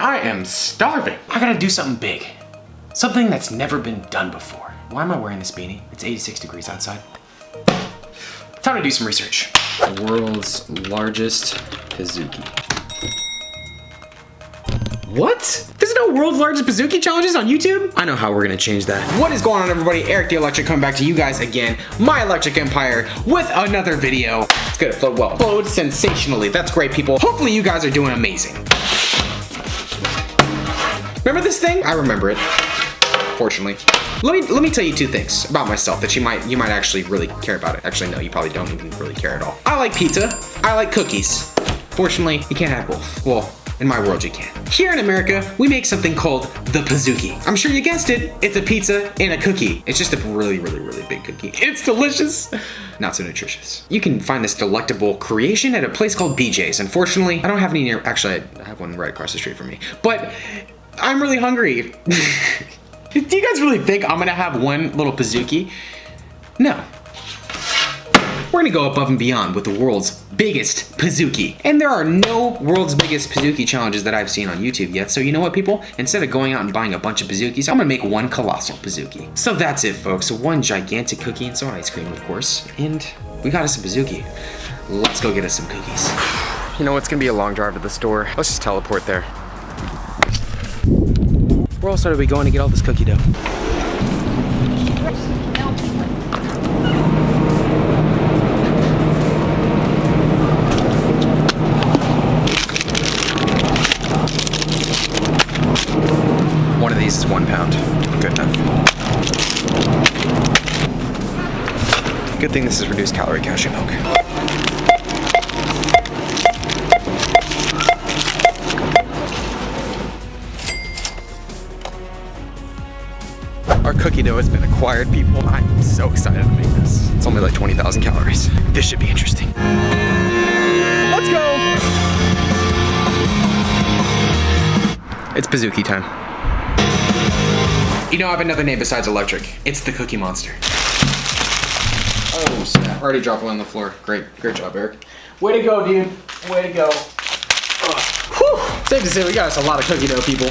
I am starving. I gotta do something big. Something that's never been done before. Why am I wearing this beanie? It's 86 degrees outside. Time to do some research. The world's largest pizookie. What? There's no world's largest pizookie challenges on YouTube? I know how we're gonna change that. What is going on, everybody? Erik the Electric coming back to you guys again, my electric empire, with another video. It's gonna float well. Flowed sensationally. That's great, people. Hopefully you guys are doing amazing. Remember this thing? I remember it. Fortunately. Let me tell you two things about myself that you might actually really care about it. Actually, no, you probably don't even really care at all. I like pizza. I like cookies. Fortunately, you can't have both. Well, in my world, you can. Here in America, we make something called the pizookie. I'm sure you guessed it. It's a pizza and a cookie. It's just a really, really, really big cookie. It's delicious. Not so nutritious. You can find this delectable creation at a place called BJ's. Unfortunately, I don't have any near, actually, I have one right across the street from me. But I'm really hungry. Do you guys really think I'm gonna have one little pizookie? No. We're gonna go above and beyond with the world's biggest pizookie. And there are no world's biggest pizookie challenges that I've seen on YouTube yet. So you know what, people? Instead of going out and buying a bunch of pizookies, I'm gonna make one colossal pizookie. So that's it, folks. So one gigantic cookie and some ice cream, of course. And we got us a pizookie. Let's go get us some cookies. You know, it's gonna be a long drive to the store. Let's just teleport there. Where else are we going to get all this cookie dough? One of these is 1 pound. Good enough. Good thing this is reduced calorie cashew milk. Our cookie dough has been acquired, people. I'm so excited to make this. It's only like 20,000 calories. This should be interesting. Let's go! It's pizookie time. You know, I have another name besides Electric. It's the Cookie Monster. Oh, snap. Already dropped one on the floor. Great job, Erik. Way to go, dude. Way to go. Safe to say, we got us a lot of cookie dough, people.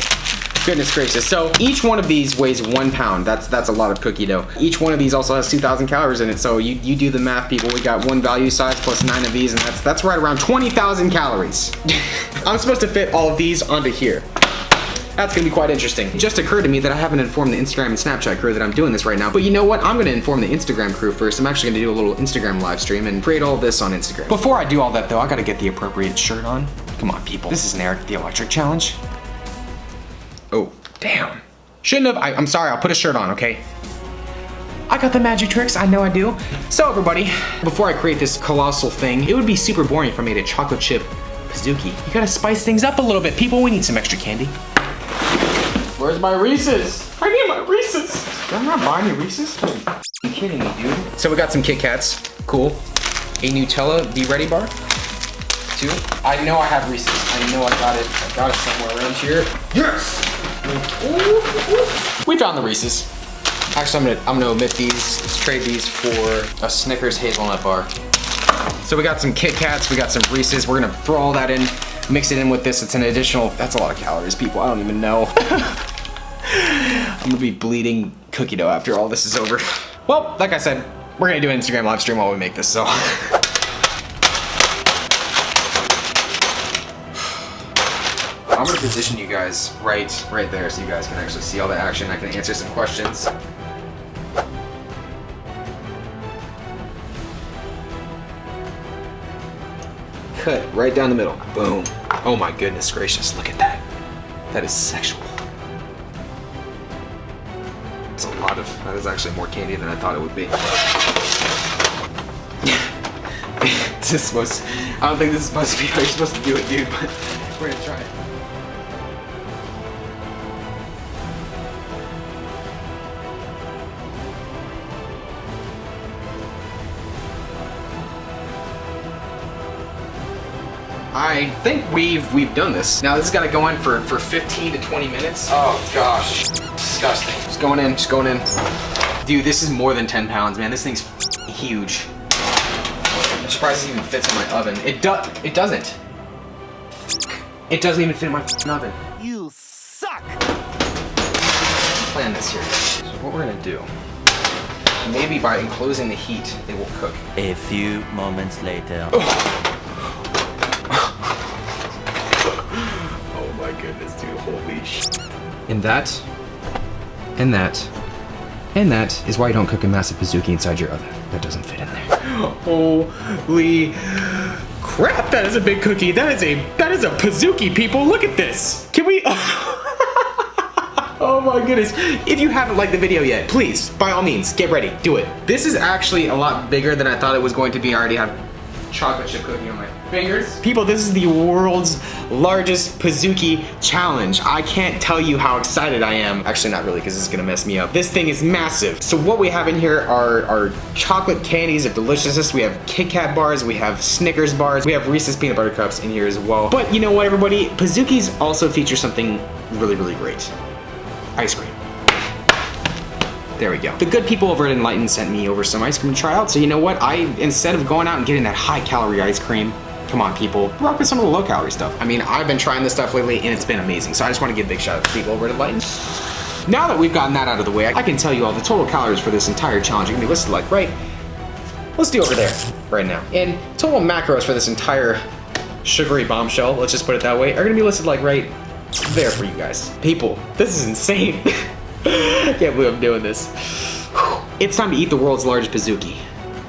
Goodness gracious. So each one of these weighs 1 pound. That's a lot of cookie dough. Each one of these also has 2,000 calories in it. So you do the math, people. We got one value size plus 9 of these, and that's right around 20,000 calories. I'm supposed to fit all of these onto here. That's gonna be quite interesting. It just occurred to me that I haven't informed the Instagram and Snapchat crew that I'm doing this right now. But you know what? I'm gonna inform the Instagram crew first. I'm actually gonna do a little Instagram live stream and create all this on Instagram. Before I do all that though, I gotta get the appropriate shirt on. Come on, people. This is an Erik the Electric challenge. Oh, damn. Shouldn't have, I'm sorry, I'll put a shirt on, okay? I got the magic tricks, I know I do. So everybody, before I create this colossal thing, it would be super boring if I made a chocolate chip pizookie. You gotta spice things up a little bit, people. We need some extra candy. Where's my Reeses? I need my Reeses. Did I not buy any Reeses? Are you kidding me, dude? So we got some Kit Kats, cool. A Nutella Be Ready bar. 2. I know I have Reeses. I know I got it. I got it somewhere around here. Yes! We found the Reeses. Actually, I'm gonna omit these. Let's trade these for a Snickers hazelnut bar. So we got some Kit Kats, we got some Reeses. We're gonna throw all that in, mix it in with this. It's an additional, that's a lot of calories, people. I don't even know. I'm gonna be bleeding cookie dough after all this is over. Well, like I said, we're gonna do an Instagram live stream while we make this, so. I'm gonna position you guys right there so you guys can actually see all the action. I can answer some questions. Cut right down the middle. Boom. Oh my goodness gracious, look at that. That is sexual. That's a lot of, that is actually more candy than I thought it would be. This is supposed, I don't think this is supposed to be how you're supposed to do it, dude, but we're gonna try it. I think we've done this. Now this has got to go in for 15 to 20 minutes. Oh gosh, disgusting. Just going in. Dude, this is more than 10 pounds, man. This thing's huge. I'm surprised it even fits in my oven. It doesn't. It doesn't even fit in my oven. You plan this here. So what we're gonna do, maybe by enclosing the heat, it will cook. A few moments later. Oh my goodness, dude, holy shit. And that, and that, and that is why you don't cook a massive pizookie inside your oven. That doesn't fit in there. Holy crap, that is a big cookie. That is a pizookie, people. Look at this. Can we... Oh my goodness. If you haven't liked the video yet, please, by all means, get ready, do it. This is actually a lot bigger than I thought it was going to be. I already have chocolate chip cookie on my fingers. People, this is the world's largest pizookie challenge. I can't tell you how excited I am. Actually, not really, because this is gonna mess me up. This thing is massive. So what we have in here are chocolate candies of deliciousness. We have Kit Kat bars, we have Snickers bars, we have Reese's peanut butter cups in here as well. But you know what, everybody? Pizookies also feature something really, really great. Ice cream. There we go. The good people over at Enlighten sent me over some ice cream to try out, so you know what? Instead of going out and getting that high-calorie ice cream, come on, people, rock with some of the low-calorie stuff. I mean, I've been trying this stuff lately, and it's been amazing, so I just want to give a big shout-out to people over at Enlighten. Now that we've gotten that out of the way, I can tell you all the total calories for this entire challenge are going to be listed like, right? Let's do over there, right now. And total macros for this entire sugary bombshell, let's just put it that way, are going to be listed like right there for you guys. People, this is insane. I can't believe I'm doing this. It's time to eat the world's largest pizookie.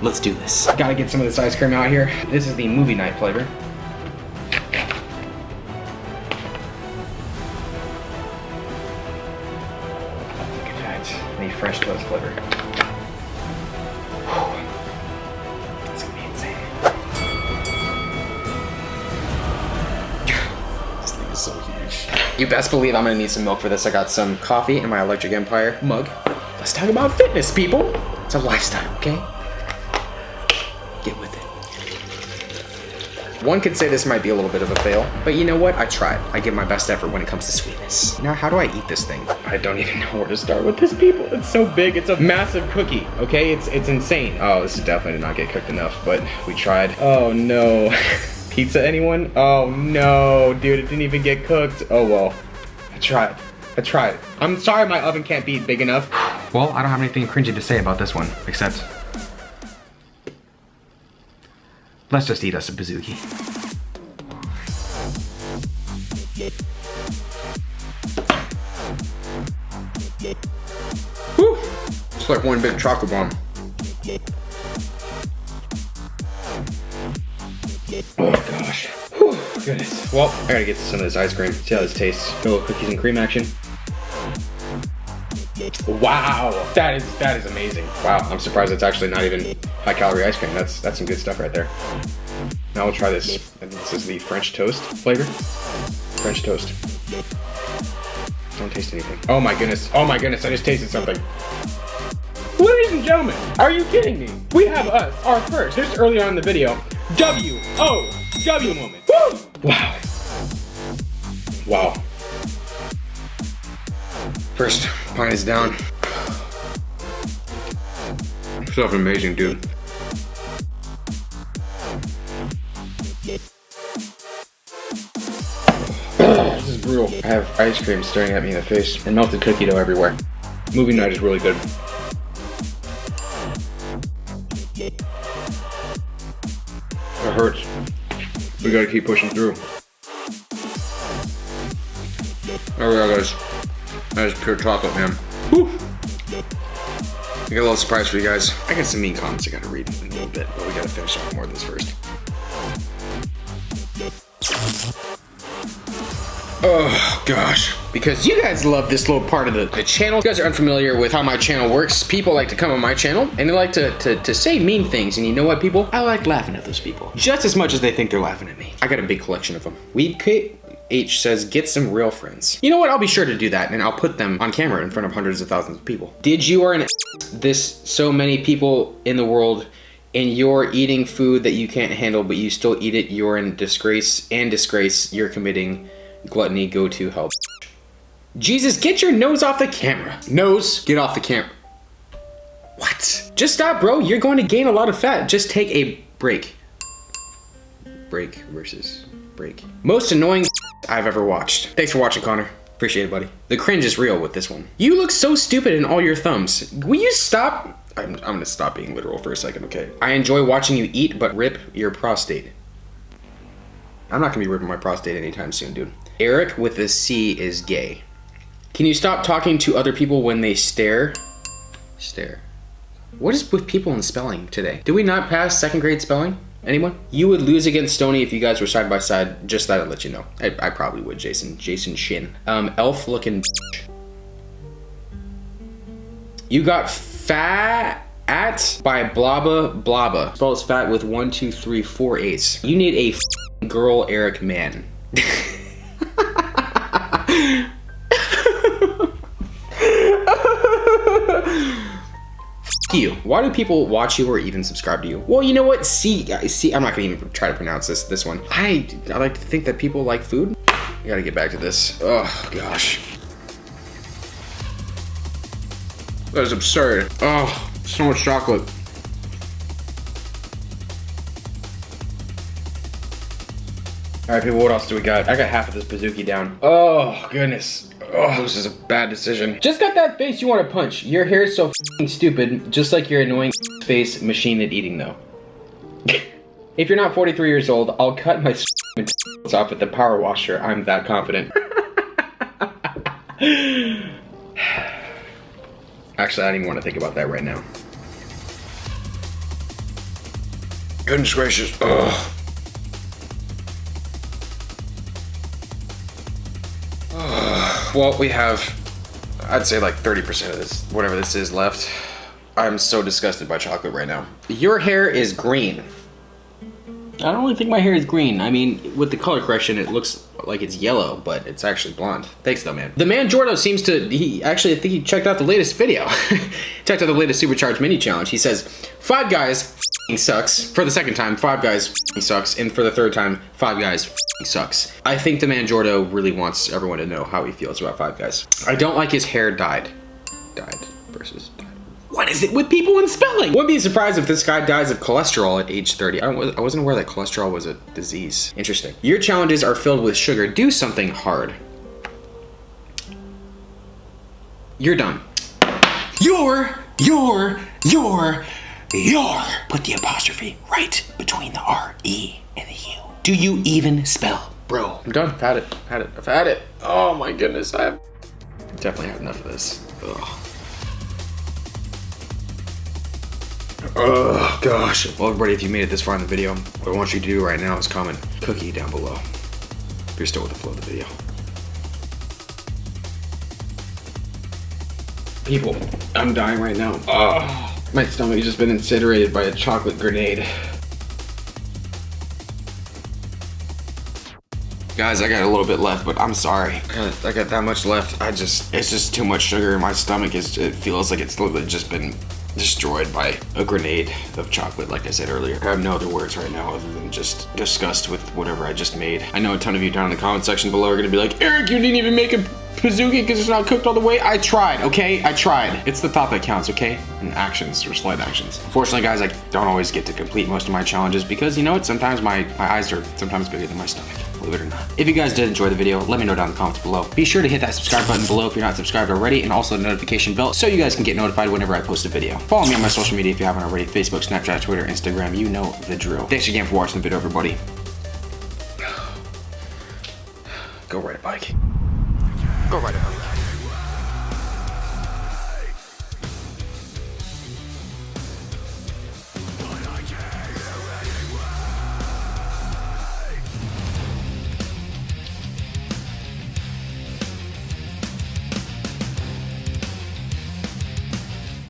Let's do this. Gotta get some of this ice cream out here. This is the movie night flavor. Look at that. The French toast flavor. That's gonna be insane. This thing is so huge. You best believe I'm gonna need some milk for this. I got some coffee in my Electric Empire mug. Let's talk about fitness, people. It's a lifestyle, okay? Get with it. One could say this might be a little bit of a fail, but you know what? I tried. I give my best effort when it comes to sweetness. Now, how do I eat this thing? I don't even know where to start with this, people. It's so big. It's a massive cookie, okay? It's insane. Oh, this definitely did not get cooked enough, but we tried. Oh, no. Pizza, anyone? Oh, no. Dude, it didn't even get cooked. Oh, well. I tried. I'm sorry my oven can't be big enough. Well, I don't have anything cringy to say about this one, except... let's just eat us a pizookie. Whew! It's like one big chocolate bomb. Oh gosh. Whew, goodness. Well, I gotta get some of this ice cream, see how this tastes. A little cookies and cream action. Wow, that is amazing. Wow, I'm surprised it's actually not even high calorie ice cream. That's some good stuff right there. Now we'll try this. I think this is the French toast flavor. French toast. Don't taste anything. Oh my goodness, I just tasted something. Ladies and gentlemen, are you kidding me? We have our first, just earlier on in the video, W-O-W moment. Woo! Wow. Wow. First pint is down. Stuff amazing, dude. This is brutal. I have ice cream staring at me in the face and melted cookie dough everywhere. Movie night is really good. It hurts. We gotta keep pushing through. There we go, guys. That is pure chocolate, man. Whew. I got a little surprise for you guys. I got some mean comments I gotta read in a little bit, but we gotta finish off more of this first. Oh gosh, because you guys love this little part of the channel. You guys are unfamiliar with how my channel works. People like to come on my channel and they like to say mean things, and you know what, people? I like laughing at those people just as much as they think they're laughing at me. I got a big collection of them. H says, get some real friends. You know what? I'll be sure to do that, and I'll put them on camera in front of hundreds of thousands of people. Did you or this so many people in the world, and you're eating food that you can't handle, but you still eat it? You're in disgrace, and disgrace. You're committing gluttony. Go to hell. Jesus, get your nose off the camera. Nose, get off the camera. What? Just stop, bro. You're going to gain a lot of fat. Just take a break. Break versus break. Most annoying I've ever watched. Thanks for watching, Connor. Appreciate it, buddy. The cringe is real with this one. You look so stupid in all your thumbs. Will you stop? I'm gonna stop being literal for a second, okay? I enjoy watching you eat, but rip your prostate. I'm not gonna be ripping my prostate anytime soon, dude. Erik with a C is gay. Can you stop talking to other people when they stare? Stare. What is with people in spelling today? Did we not pass 2nd grade spelling? Anyone? You would lose against Stoney if you guys were side by side. Just that I'd let you know. I probably would, Jason. Jason Shin. Elf looking bitch. You got fat at by blabba blabba. Spells fat with 1, 2, 3, 4 8s. You need a girl Erik man. You. Why do people watch you or even subscribe to you? Well, you know what? See, I'm not gonna even try to pronounce this one. I like to think that people like food. I gotta get back to this. Oh gosh. That is absurd. Oh, so much chocolate. All right, people, what else do we got? I got half of this Pizookie down. Oh, goodness. Oh, this is a bad decision. Just got that face you want to punch. Your hair is so f***ing stupid, just like your annoying face machine at eating, though. If you're not 43 years old, I'll cut my off with the power washer. I'm that confident. Actually, I don't even want to think about that right now. Goodness gracious. Ugh. Well, we have, I'd say like 30% of this, whatever this is, left. I'm so disgusted by chocolate right now. Your hair is green. I don't really think my hair is green. I mean, with the color correction, it looks like it's yellow, but it's actually blonde. Thanks though, man. The man Jordo seems to, I think he checked out the latest video. Checked out the latest Supercharged Mini Challenge. He says, Five Guys sucks. For the 2nd time, Five Guys sucks. And for the 3rd time, Five Guys sucks. I think the man Jordo really wants everyone to know how he feels about Five Guys. I don't like his hair dyed. Dyed versus dyed. What is it with people in spelling? Wouldn't be surprised if this guy dies of cholesterol at age 30. I wasn't aware that cholesterol was a disease. Interesting. Your challenges are filled with sugar. Do something hard. You're done. You're. Put the apostrophe right between the R-E and the U. Do you even spell, bro? I'm done. I've had it. Oh my goodness. I've definitely had enough of this. Ugh. Oh gosh. Well, everybody, if you made it this far in the video, what I want you to do right now is comment cookie down below if you're still with the flow of the video. People, I'm dying right now. Oh, my stomach has just been incinerated by a chocolate grenade. Guys, I got a little bit left, but I'm sorry. I got that much left. It's just too much sugar in my stomach. It feels like it's literally just been destroyed by a grenade of chocolate, like I said earlier. I have no other words right now other than just disgust with whatever I just made. I know a ton of you down in the comment section below are gonna be like, Erik, you didn't even make a Pizookie because it's not cooked all the way. I tried, okay? I tried. It's the thought that counts, okay? And actions, or slight actions. Unfortunately, guys, I don't always get to complete most of my challenges because, you know what? Sometimes my eyes are sometimes bigger than my stomach. Believe it or not. If you guys did enjoy the video, let me know down in the comments below. Be sure to hit that subscribe button below if you're not subscribed already, and also the notification bell so you guys can get notified whenever I post a video. Follow me on my social media if you haven't already. Facebook, Snapchat, Twitter, Instagram, you know the drill. Thanks again for watching the video, everybody. Go ride a bike. Go ride a bike.